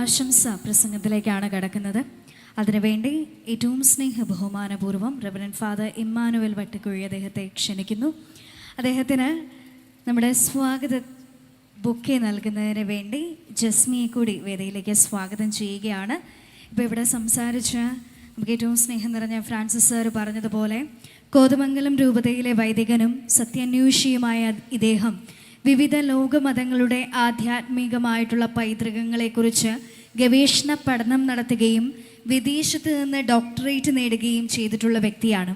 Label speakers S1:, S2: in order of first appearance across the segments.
S1: ആശംസ പ്രസംഗത്തിലേക്കാണ് കടക്കുന്നത്. അതിനുവേണ്ടി ഏറ്റവും ബഹുമാനപൂർവ്വം റെവറൻഡ് ഫാദർ ഇമ്മാനുവൽ വട്ടിക്കുഴി അദ്ദേഹത്തെ ക്ഷണിക്കുന്നു. അദ്ദേഹത്തിന് നമ്മുടെ സ്വാഗത ബുക്കെ നൽകുന്നതിന് വേണ്ടി ജസ്മിയെ കൂടി വേദിയിലേക്ക് സ്വാഗതം ചെയ്യുകയാണ്. ഇപ്പോൾ ഇവിടെ സംസാരിച്ച നമുക്ക് ഏറ്റവും സ്നേഹം നിറഞ്ഞ ഫ്രാൻസിസ് സാർ പറഞ്ഞതുപോലെ കോതമംഗലം രൂപതയിലെ വൈദികനും സത്യാന്വേഷിയുമായ ഇദ്ദേഹം വിവിധ ലോകമതങ്ങളുടെ ആധ്യാത്മികമായിട്ടുള്ള പൈതൃകങ്ങളെക്കുറിച്ച് ഗവേഷണ പഠനം നടത്തുകയും വിദേശത്ത് നിന്ന് ഡോക്ടറേറ്റ് നേടുകയും ചെയ്തിട്ടുള്ള വ്യക്തിയാണ്.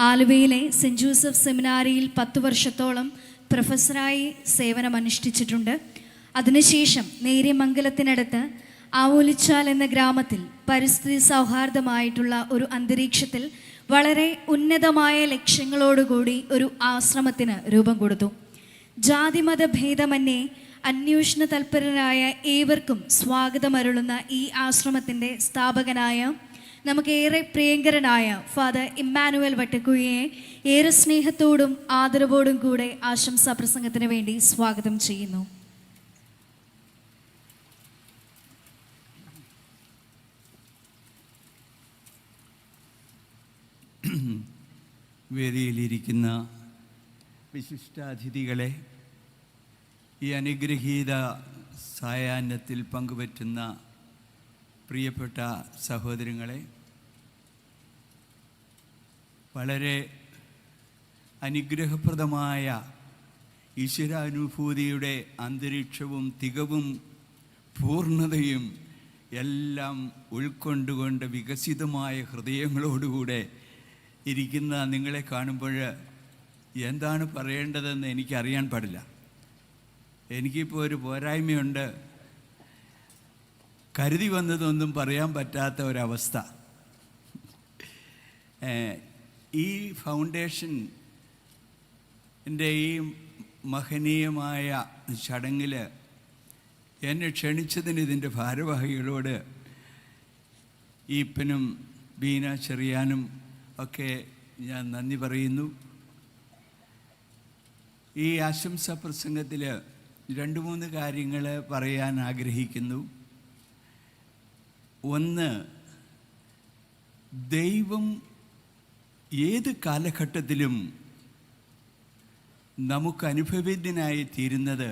S1: ആലുവയിലെ സെൻറ്റ് ജോസഫ് സെമിനാരിയിൽ 10 വർഷത്തോളം പ്രൊഫസറായി സേവനമനുഷ്ഠിച്ചിട്ടുണ്ട്. അതിനുശേഷം നേര്യമംഗലത്തിനടുത്ത് ആവോലിച്ചാൽ എന്ന ഗ്രാമത്തിൽ പരിസ്ഥിതി സൗഹാർദ്ദമായിട്ടുള്ള ഒരു അന്തരീക്ഷത്തിൽ വളരെ ഉന്നതമായ ലക്ഷ്യങ്ങളോടുകൂടി ഒരു ആശ്രമത്തിന് രൂപം കൊടുത്തു. ജാതിമത ഭേദമന്യേ അന്വേഷണ തൽപരരായ ഏവർക്കും സ്വാഗതമരുളുന്ന ഈ ആശ്രമത്തിൻ്റെ സ്ഥാപകനായ നമുക്കേറെ പ്രിയങ്കരനായ ഫാദർ ഇമ്മാനുവൽ വട്ടിക്കുഴിയെ ഏറെ സ്നേഹത്തോടും ആദരവോടും കൂടെ ആശംസാ പ്രസംഗത്തിന് വേണ്ടി സ്വാഗതം ചെയ്യുന്നു.
S2: വേദിയിലിരിക്കുന്ന വിശിഷ്ടാതിഥികളെ, ഈ അനുഗ്രഹീത സായാഹ്നത്തിൽ പങ്കുപറ്റുന്ന പ്രിയപ്പെട്ട സഹോദരങ്ങളെ, വളരെ അനുഗ്രഹപ്രദമായ ഈശ്വരാനുഭൂതിയുടെ അന്തരീക്ഷവും തികവും പൂർണ്ണതയും എല്ലാം ഉൾക്കൊണ്ടുകൊണ്ട് വികസിതമായ ഹൃദയങ്ങളോടുകൂടെ ഇരിക്കുന്ന നിങ്ങളെ കാണുമ്പോൾ എന്താണ് പറയേണ്ടതെന്ന് എനിക്കറിയാൻ പാടില്ല. എനിക്കിപ്പോൾ ഒരു പോരായ്മയുണ്ട്, കരുതി വന്നതൊന്നും പറയാൻ പറ്റാത്ത ഒരവസ്ഥ. ഈ ഫൗണ്ടേഷൻ്റെ ഈ മഹനീയമായ ചടങ്ങിൽ എന്നെ ക്ഷണിച്ചതിന് ഇതിൻ്റെ ഭാരവാഹികളോട് ഈപ്പനും ബീന ചെറിയാനും ഒക്കെ ഞാൻ നന്ദി പറയുന്നു. ഈ ആശംസാ പ്രസംഗത്തിൽ 2-3 കാര്യങ്ങൾ പറയാൻ ആഗ്രഹിക്കുന്നു. ഒന്ന്, ദൈവം ഏത് കാലഘട്ടത്തിലും നമുക്ക് അനുഭവേദ്യനായി തീരുന്നത്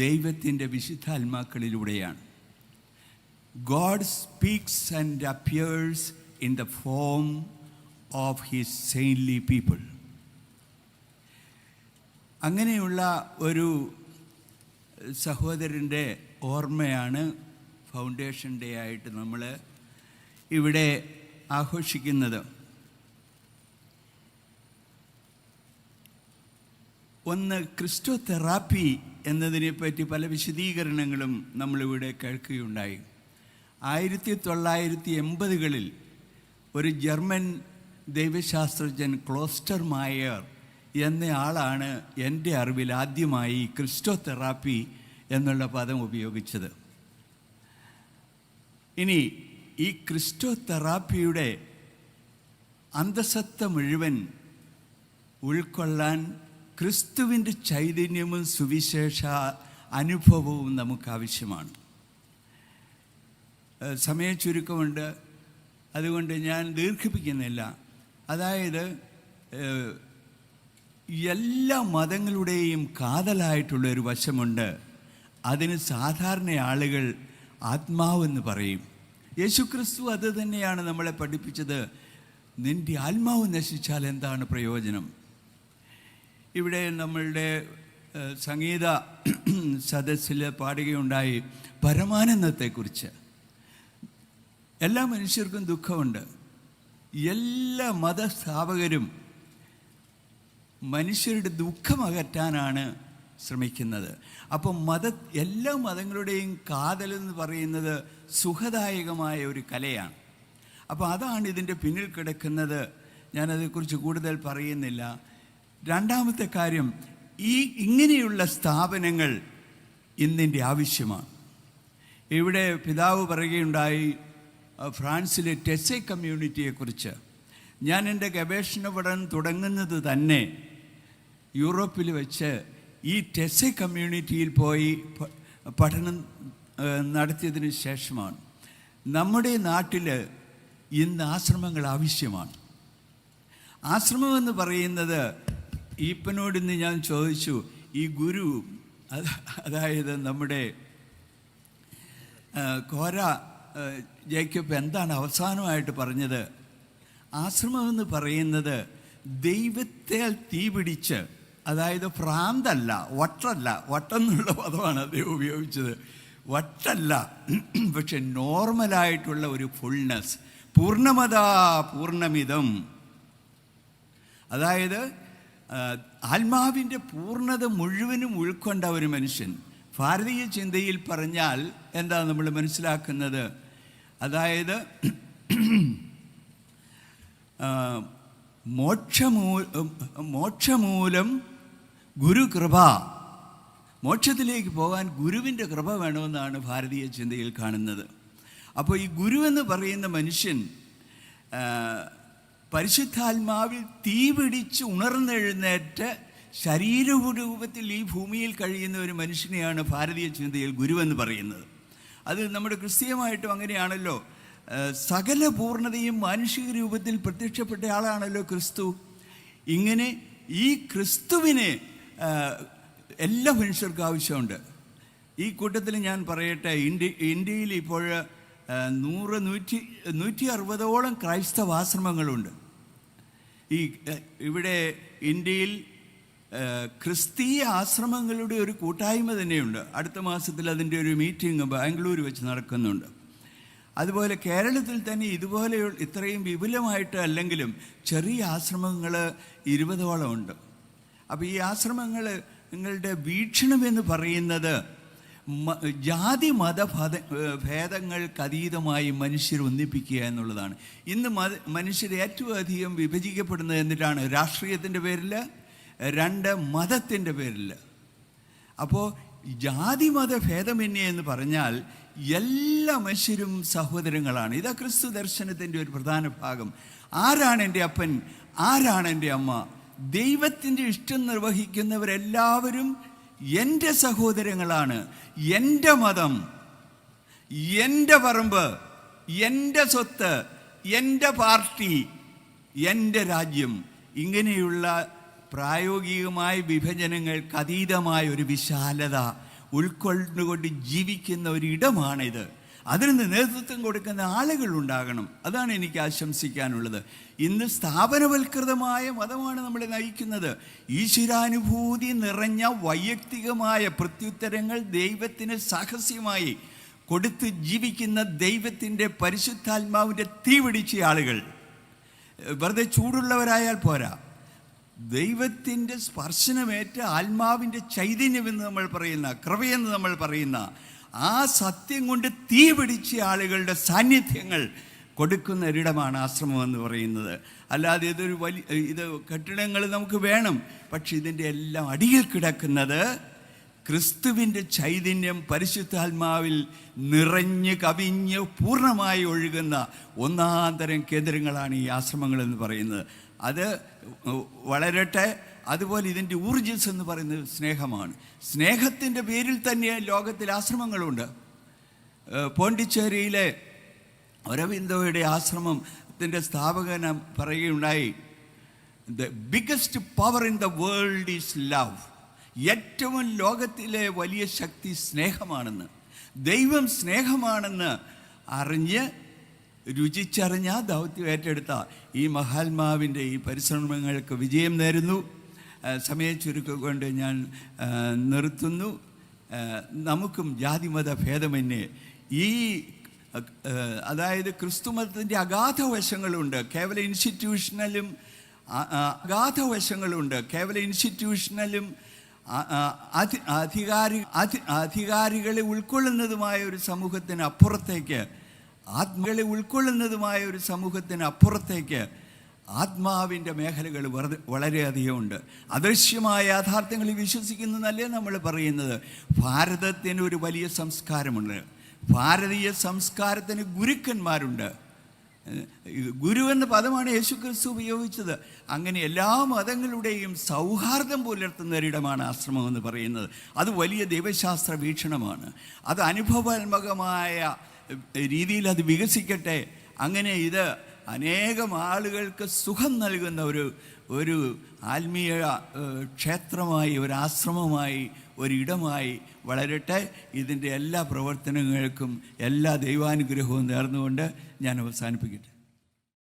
S2: ദൈവത്തിൻ്റെ വിശുദ്ധാത്മാക്കളിലൂടെയാണ്. God speaks and appears in the form of his saintly people. അങ്ങനെയുള്ള ഒരു സഹോദരൻ്റെ ഓർമ്മയാണ് ഫൗണ്ടേഷൻ ഡേ ആയിട്ട് നമ്മൾ ഇവിടെ ആഘോഷിക്കുന്നത്. ഒന്ന്, ക്രിസ്റ്റോ തെറാപ്പി എന്നതിനെപ്പറ്റി പല വിശദീകരണങ്ങളും നമ്മളിവിടെ കേൾക്കുകയുണ്ടായി. 1980-കളിൽ ഒരു ജർമ്മൻ ദൈവശാസ്ത്രജ്ഞൻ ക്ലോസ്റ്റർ മായർ എന്നയാളാണ് എൻ്റെ അറിവിൽ ആദ്യമായി ക്രിസ്റ്റോ തെറാപ്പി എന്നുള്ള പദം ഉപയോഗിച്ചത്. ഇനി ഈ ക്രിസ്റ്റോ തെറാപ്പിയുടെ അന്തസത്ത മുഴുവൻ ഉൾക്കൊള്ളാൻ ക്രിസ്തുവിൻ്റെ ചൈതന്യവും സുവിശേഷ അനുഭവവും നമുക്ക് ആവശ്യമാണ്. സമയ ചുരുക്കമുണ്ട്, അതുകൊണ്ട് ഞാൻ ദീർഘിപ്പിക്കുന്നില്ല. അതായത് എല്ലാ മതങ്ങളുടെയും കാതലായിട്ടുള്ളൊരു വശമുണ്ട്. അതിന് സാധാരണ ആളുകൾ ആത്മാവെന്ന് പറയും. യേശുക്രിസ്തു അത് തന്നെയാണ് നമ്മളെ പഠിപ്പിച്ചത്. നിൻ്റെ ആത്മാവ് നശിച്ചാൽ എന്താണ് പ്രയോജനം? ഇവിടെ നമ്മളുടെ സംഗീത സദസ്സിൽ പാടുകയുണ്ടായി പരമാനന്ദത്തെക്കുറിച്ച്. എല്ലാ മനുഷ്യർക്കും ദുഃഖമുണ്ട്. എല്ലാ മതസ്ഥാപകരും മനുഷ്യരുടെ ദുഃഖം അകറ്റാനാണ് ശ്രമിക്കുന്നത്. അപ്പം എല്ലാ മതങ്ങളുടെയും കാതലെന്ന് പറയുന്നത് സുഖദായകമായ ഒരു കലയാണ്. അപ്പോൾ അതാണ് ഇതിൻ്റെ പിന്നിൽ കിടക്കുന്നത്. ഞാനതേക്കുറിച്ച് കൂടുതൽ പറയുന്നില്ല. രണ്ടാമത്തെ കാര്യം, ഇങ്ങനെയുള്ള സ്ഥാപനങ്ങൾ ഇന്നിൻ്റെ ആവശ്യമാണ്. ഇവിടെ പിതാവ് പറയുകയുണ്ടായി ഫ്രാൻസിലെ ടെസെ കമ്മ്യൂണിറ്റിയെക്കുറിച്ച്. ഞാൻ എൻ്റെ ഗവേഷണ പഠനം തുടങ്ങുന്നത് തന്നെ യൂറോപ്പിൽ വെച്ച് ഈ ടെസെ കമ്മ്യൂണിറ്റിയിൽ പോയി പഠനം നടത്തിയതിന് ശേഷമാണ്. നമ്മുടെ നാട്ടിൽ ഇന്ന് ആശ്രമങ്ങൾ ആവശ്യമാണ്. ആശ്രമം എന്ന് പറയുന്നത്, ഈപ്പനോട് ഇന്ന് ഞാൻ ചോദിച്ചു, ഈ ഗുരു അതായത് നമ്മുടെ കോര ജേക്കബ് എന്താണ് അവസാനമായിട്ട് പറഞ്ഞത്? ആശ്രമം എന്ന് പറയുന്നത് ദൈവത്തെ തീപിടിച്ച്, അതായത് ഭ്രാന്തല്ല, വട്ടെന്നുള്ള പദമാണ് അദ്ദേഹം ഉപയോഗിച്ചത്. വട്ടല്ല, പക്ഷെ നോർമലായിട്ടുള്ള ഒരു ഫുൾനെസ്, പൂർണ്ണമതാ പൂർണ്ണമിതം, അതായത് ആത്മാവിൻ്റെ പൂർണ്ണത മുഴുവനും ഉൾക്കൊണ്ട ഒരു മനുഷ്യൻ. ഭാരതീയ ചിന്തയിൽ പറഞ്ഞാൽ എന്താ നമ്മൾ മനസ്സിലാക്കുന്നത്? അതായത് മോക്ഷമൂലം ഗുരുകൃപ, മോക്ഷത്തിലേക്ക് പോകാൻ ഗുരുവിൻ്റെ കൃപ വേണമെന്നാണ് ഭാരതീയ ചിന്തയിൽ കാണുന്നത്. അപ്പോൾ ഈ ഗുരു എന്ന് പറയുന്ന മനുഷ്യൻ പരിശുദ്ധാത്മാവിൽ തീപിടിച്ച് ഉണർന്നെഴുന്നേറ്റ് ശരീരരൂപത്തിൽ ഈ ഭൂമിയിൽ കഴിയുന്ന ഒരു മനുഷ്യനെയാണ് ഭാരതീയ ചിന്തയിൽ ഗുരുവെന്ന് പറയുന്നത്. അത് നമ്മുടെ ക്രിസ്തീയമായിട്ടും അങ്ങനെയാണല്ലോ. സകല പൂർണ്ണതയും മാനുഷിക രൂപത്തിൽ പ്രത്യക്ഷപ്പെട്ട ആളാണല്ലോ ക്രിസ്തു. ഇങ്ങനെ ഈ ക്രിസ്തുവിനെ എല്ലാ മനുഷ്യർക്കും ആവശ്യമുണ്ട്. ഈ കൂട്ടത്തിൽ ഞാൻ പറയട്ടെ, ഇന്ത്യയിൽ ഇപ്പോൾ 100-160ഓളം ക്രൈസ്തവാശ്രമങ്ങളുണ്ട്. ഇവിടെ ഇന്ത്യയിൽ ക്രിസ്തീയ ആശ്രമങ്ങളുടെ ഒരു കൂട്ടായ്മ തന്നെയുണ്ട്. അടുത്ത മാസത്തിൽ അതിൻ്റെ ഒരു മീറ്റിംഗ് ബാംഗ്ലൂർ വെച്ച് നടക്കുന്നുണ്ട്. അതുപോലെ കേരളത്തിൽ തന്നെ ഇതുപോലെ ഇത്രയും വിപുലമായിട്ട് അല്ലെങ്കിലും ചെറിയ ആശ്രമങ്ങൾ 20ഓളം ഉണ്ട്. അപ്പോൾ ഈ ആശ്രമങ്ങളുടെ വീക്ഷണമെന്ന് പറയുന്നത് ജാതി മത ഭേദങ്ങൾക്ക് അതീതമായി മനുഷ്യർ ഒന്നിപ്പിക്കുക എന്നുള്ളതാണ്. ഇന്ന് മനുഷ്യർ ഏറ്റവും അധികം വിഭജിക്കപ്പെടുന്നത് എന്നിട്ടാണ്? രാഷ്ട്രീയത്തിൻ്റെ പേരിൽ, 2 മതത്തിൻ്റെ പേരിൽ. അപ്പോൾ ജാതി മത ഭേദമന്യേ എന്ന് പറഞ്ഞാൽ എല്ലാ മനുഷ്യരും സഹോദരങ്ങളാണ്. ഇതാ ക്രിസ്തു ദർശനത്തിൻ്റെ ഒരു പ്രധാന ഭാഗം. ആരാണ് എൻ്റെ അപ്പൻ, ആരാണ് എൻ്റെ അമ്മ? ദൈവത്തിൻ്റെ ഇഷ്ടം നിർവഹിക്കുന്നവരെല്ലാവരും എൻ്റെ സഹോദരങ്ങളാണ്. എൻ്റെ മതം, എൻ്റെ പറമ്പ്, എൻ്റെ സ്വത്ത്, എൻ്റെ പാർട്ടി, എൻ്റെ രാജ്യം, ഇങ്ങനെയുള്ള പ്രായോഗികമായ വിഭജനങ്ങൾക്ക് അതീതമായ ഒരു വിശാലത ഉൾക്കൊണ്ടുകൊണ്ട് ജീവിക്കുന്ന ഒരിടമാണിത്. അതിന് നേതൃത്വം കൊടുക്കുന്ന ആളുകളുണ്ടാകണം. അതാണ് എനിക്ക് ആശംസിക്കാനുള്ളത്. ഇന്ന് സ്ഥാപനവൽകൃതമായ മതമാണ് നമ്മളെ നയിക്കുന്നത്. ഈശ്വരാനുഭൂതി നിറഞ്ഞ വൈയക്തികമായ പ്രത്യുത്തരങ്ങൾ ദൈവത്തിന് സാഹസ്യമായി കൊടുത്ത് ജീവിക്കുന്ന ദൈവത്തിൻ്റെ പരിശുദ്ധാത്മാവിൻ്റെ തീപിടിച്ച ആളുകൾ. വെറുതെ ചൂടുള്ളവരായാൽ പോരാ, ദൈവത്തിൻ്റെ സ്പർശനമേറ്റ് ആത്മാവിൻ്റെ ചൈതന്യമെന്ന് നമ്മൾ പറയുന്ന, കൃപയെന്ന് നമ്മൾ പറയുന്ന ആ സത്യം കൊണ്ട് തീ പിടിച്ച ആളുകളുടെ സാന്നിധ്യങ്ങൾ കൊടുക്കുന്ന ഒരിടമാണ് ആശ്രമം എന്ന് പറയുന്നത്. അല്ലാതെ ഇതൊരു ഇത് കെട്ടിടങ്ങൾ നമുക്ക് വേണം, പക്ഷെ ഇതിൻ്റെ എല്ലാം അടിയിൽ കിടക്കുന്നത് ക്രിസ്തുവിൻ്റെ ചൈതന്യം പരിശുദ്ധാത്മാവിൽ നിറഞ്ഞ് കവിഞ്ഞ് പൂർണ്ണമായി ഒഴുകുന്ന ഒന്നാന്തരം കേന്ദ്രങ്ങളാണ് ഈ ആശ്രമങ്ങളെന്ന് പറയുന്നത്. അത് വളരട്ടെ. അതുപോലെ ഇതിൻ്റെ ഊർജസ് എന്ന് പറയുന്നത് സ്നേഹമാണ്. സ്നേഹത്തിൻ്റെ പേരിൽ തന്നെ ലോകത്തിൽ ആശ്രമങ്ങളുണ്ട്. പോണ്ടിച്ചേരിയിലെ അരവിന്ദോയുടെ ആശ്രമത്തിൻ്റെ സ്ഥാപകൻ പറയുകയുണ്ടായി, the biggest power in the world is love. ഏറ്റവും ലോകത്തിലെ വലിയ ശക്തി സ്നേഹമാണെന്ന്, ദൈവം സ്നേഹമാണെന്ന് അറിഞ്ഞ് രുചിച്ചറിഞ്ഞ ദൗത്യം ഏറ്റെടുത്ത ഈ മഹാത്മാവിൻ്റെ ഈ പരിശ്രമങ്ങൾക്ക് വിജയം നേരുന്നു. സമയച്ചുരുക്കം കൊണ്ട് ഞാൻ നിർത്തുന്നു. നമുക്കും ജാതിമത ഭേദമന്യേ ഈ അതായത് ക്രിസ്തുമതത്തിൻ്റെ അഗാധ വശങ്ങളുണ്ട്, കേവല ഇൻസ്റ്റിറ്റ്യൂഷണലും അഗാധ വശങ്ങളുണ്ട്. കേവല ഇൻസ്റ്റിറ്റ്യൂഷണലും അധികാരികളെ ഉൾക്കൊള്ളുന്നതുമായ ഒരു സമൂഹത്തിന് അപ്പുറത്തേക്ക്, ആത്മകളെ ഉൾക്കൊള്ളുന്നതുമായ ഒരു സമൂഹത്തിന് അപ്പുറത്തേക്ക് ആത്മാവിൻ്റെ മേഖലകൾ വളരെയധികം ഉണ്ട്. അദൃശ്യമായ യാഥാർത്ഥ്യങ്ങളിൽ വിശ്വസിക്കുന്നതല്ലേ നമ്മൾ പറയുന്നത്. ഭാരതത്തിന് ഒരു വലിയ സംസ്കാരമുണ്ട്. ഭാരതീയ സംസ്കാരത്തിന് ഗുരുക്കന്മാരുണ്ട്. ഗുരു എന്ന പദമാണ് യേശു ക്രിസ്തു ഉപയോഗിച്ചത്. അങ്ങനെ എല്ലാ മതങ്ങളുടെയും സൗഹാർദ്ദം പുലർത്തുന്ന ഒരിടമാണ് ആശ്രമം എന്ന് പറയുന്നത്. അത് വലിയ ദൈവശാസ്ത്ര വീക്ഷണമാണ്. അത് അനുഭവാത്മകമായ രീതിയിൽ അത് വികസിക്കട്ടെ. അങ്ങനെ ഇത് അനേകം ആളുകൾക്ക് സുഖം നൽകുന്ന ഒരു ആത്മീയ ക്ഷേത്രമായി, ഒരു ആശ്രമമായി, ഒരിടമായി വളരട്ടെ. ഇതിൻ്റെ എല്ലാ പ്രവർത്തനങ്ങൾക്കും എല്ലാ ദൈവാനുഗ്രഹവും നേർന്നുകൊണ്ട് ഞാൻ അവസാനിപ്പിക്കട്ടെ.